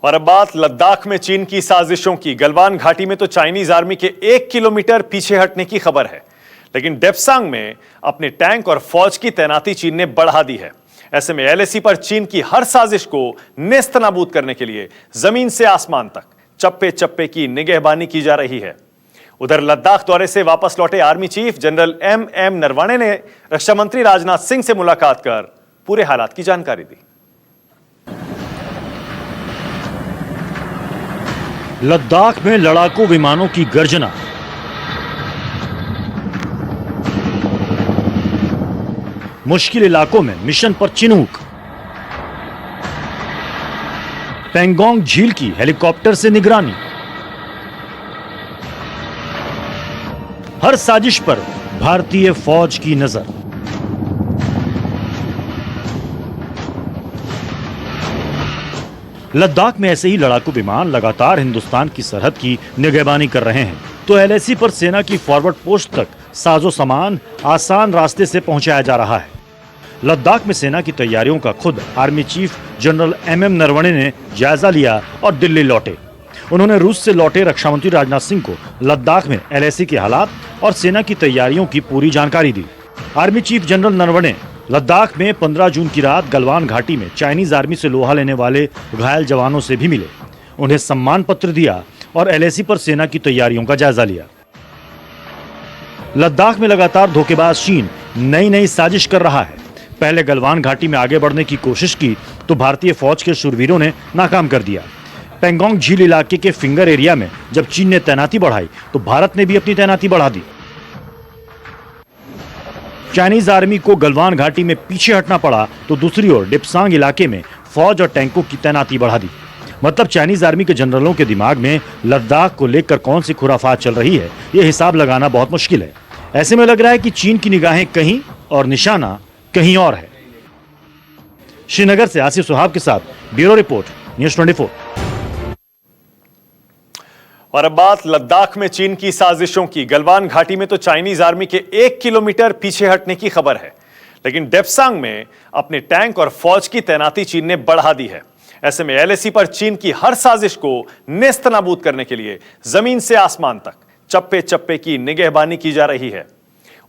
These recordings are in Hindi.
और अब बात लद्दाख में चीन की साजिशों की। गलवान घाटी में तो चाइनीज आर्मी के 1 किलोमीटर पीछे हटने की खबर है, लेकिन डेप्सांग में अपने टैंक और फौज की तैनाती चीन ने बढ़ा दी है। ऐसे में एलएसी पर चीन की हर साजिश को नेस्तनाबूद करने के लिए जमीन से आसमान तक चप्पे चप्पे की निगहबानी की जा रही है। उधर लद्दाख दौरे से वापस लौटे army chief general M Naravane ने रक्षा मंत्री राजनाथ सिंह से मुलाकात कर पूरे हालात की जानकारी दी। लद्दाख में लड़ाकू विमानों की गर्जना, मुश्किल इलाकों में मिशन पर चिनूक, पेंगोंग झील की हेलीकॉप्टर से निगरानी, हर साजिश पर भारतीय फौज की नजर। लद्दाख में ऐसे ही लड़ाकू विमान लगातार हिंदुस्तान की सरहद की निगहबानी कर रहे हैं, तो एलएसी पर सेना की फॉरवर्ड पोस्ट तक साजो सामान आसान रास्ते से पहुंचाया जा रहा है। लद्दाख में सेना की तैयारियों का खुद army chief general M Naravane ने जायजा लिया और दिल्ली लौटे। उन्होंने रूस से लौटे रक्षा मंत्री राजनाथ सिंह को लद्दाख में एलएसी के हालात और सेना की तैयारियों की पूरी जानकारी दी। Army chief general Naravane Ladakh में 15 जून की रात गलवान घाटी में चाइनीज आर्मी से लोहा लेने वाले घायल जवानों से भी मिले, उन्हें सम्मान पत्र दिया और एलएसी पर सेना की तैयारियों का जायजा लिया। लद्दाख में लगातार धोखेबाज चीन नई साजिश कर रहा है। पहले गलवान घाटी में आगे बढ़ने की कोशिश की तो भारतीय फौज के शूरवीरों ने नाकाम कर दिया। पेंगोंग झील इलाके के फिंगर एरिया में जब चीन ने तैनाती बढ़ाई तो भारत ने भी अपनी तैनाती बढ़ा दी। चाइनीज आर्मी को गलवान घाटी में पीछे हटना पड़ा तो दूसरी ओर डेप्सांग इलाके में फौज और टैंकों की तैनाती बढ़ा दी। मतलब चाइनीज आर्मी के जनरलों के दिमाग में लद्दाख को लेकर कौन सी खुराफात चल रही है, यह हिसाब लगाना बहुत मुश्किल है। ऐसे में लग रहा है कि चीन की निगाहें कहीं और निशाना कहीं और है। श्रीनगर से आसिफ सुहाब के साथ ब्यूरो रिपोर्ट, न्यूज़ 24। और अब बात लद्दाख में चीन की साजिशों की। गलवान घाटी में तो चाइनीज आर्मी के 1 किलोमीटर पीछे हटने की खबर है, लेकिन डेप्सांग में अपने टैंक और फौज की तैनाती चीन ने बढ़ा दी है। ऐसे में एलएसी पर चीन की हर साजिश को नेस्तनाबूद करने के लिए जमीन से आसमान तक चप्पे चप्पे की निगहबानी की जा रही है।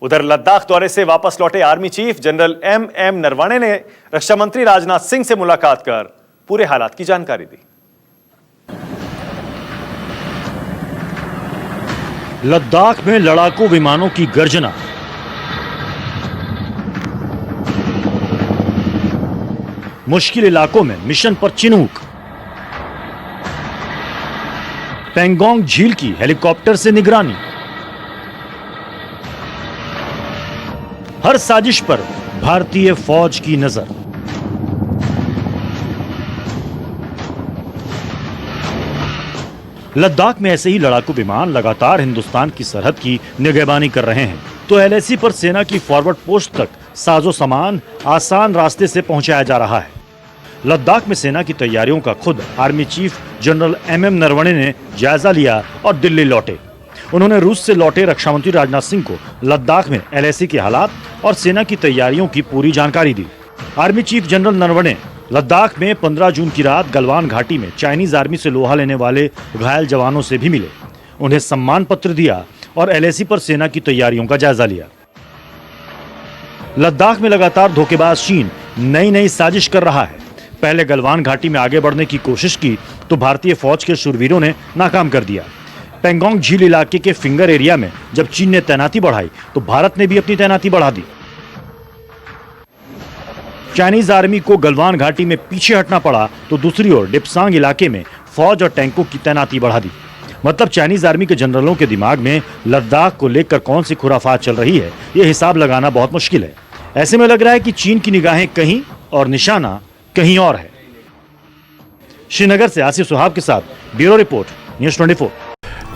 उधर लद्दाख दौरे से वापस लौटे army chief general M Naravane ने रक्षा मंत्री राजनाथ सिंह से मुलाकात कर पूरे हालात की जानकारी दी। लद्दाख में लड़ाकू विमानों की गर्जना, मुश्किल इलाकों में मिशन पर चिनूक, पेंगोंग झील की हेलीकॉप्टर से निगरानी, हर साजिश पर भारतीय फौज की नजर। लद्दाख में ऐसे ही लड़ाकू विमान लगातार हिंदुस्तान की सरहद की निगहबानी कर रहे हैं, तो एलएसी पर सेना की फॉरवर्ड पोस्ट तक साजो सामान आसान रास्ते से पहुंचाया जा रहा है। लद्दाख में सेना की तैयारियों का खुद army chief general M Naravane ने जायजा लिया और दिल्ली लौटे। उन्होंने रूस से लौटे रक्षा मंत्री राजनाथ सिंह को लद्दाख में एलएसी के हालात और सेना की तैयारियों की पूरी जानकारी दी। Army chief general Naravane Ladakh में 15 जून की रात गलवान घाटी में चाइनीज आर्मी से लोहा लेने वाले घायल जवानों से भी मिले, उन्हें सम्मान पत्र दिया और एलएसी पर सेना की तैयारियों का जायजा लिया। लद्दाख में लगातार धोखेबाज चीन नई साजिश कर रहा है। पहले गलवान घाटी में आगे बढ़ने की कोशिश की तो भारतीय फौज के शूरवीरों ने नाकाम कर दिया। पेंगोंग झील इलाके के फिंगर एरिया में जब चीन ने तैनाती बढ़ाई तो भारत ने भी अपनी तैनाती बढ़ा दी। चाइनीज आर्मी को गलवान घाटी में पीछे हटना पड़ा तो दूसरी ओर डेप्सांग इलाके में फौज और टैंकों की तैनाती बढ़ा दी। मतलब चाइनीज आर्मी के जनरलों के दिमाग में लद्दाख को लेकर कौन सी खुराफात चल रही है, यह हिसाब लगाना बहुत मुश्किल है। ऐसे में लग रहा है कि चीन की निगाहें कहीं और निशाना कहीं और है। श्रीनगर से आसिफ सुहाब के साथ ब्यूरो रिपोर्ट, न्यूज़ 24।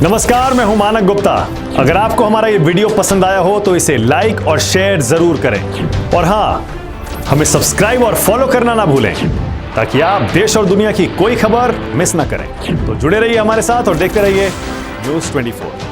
नमस्कार, मैं हूं मानक गुप्ता। अगर आपको हमारा ये वीडियो पसंद आया हो तो इसे लाइक और शेयर जरूर करें, और हाँ, हमें सब्सक्राइब और फॉलो करना ना भूलें ताकि आप देश और दुनिया की कोई खबर मिस ना करें। तो जुड़े रहिए हमारे साथ और देखते रहिए न्यूज़ 24।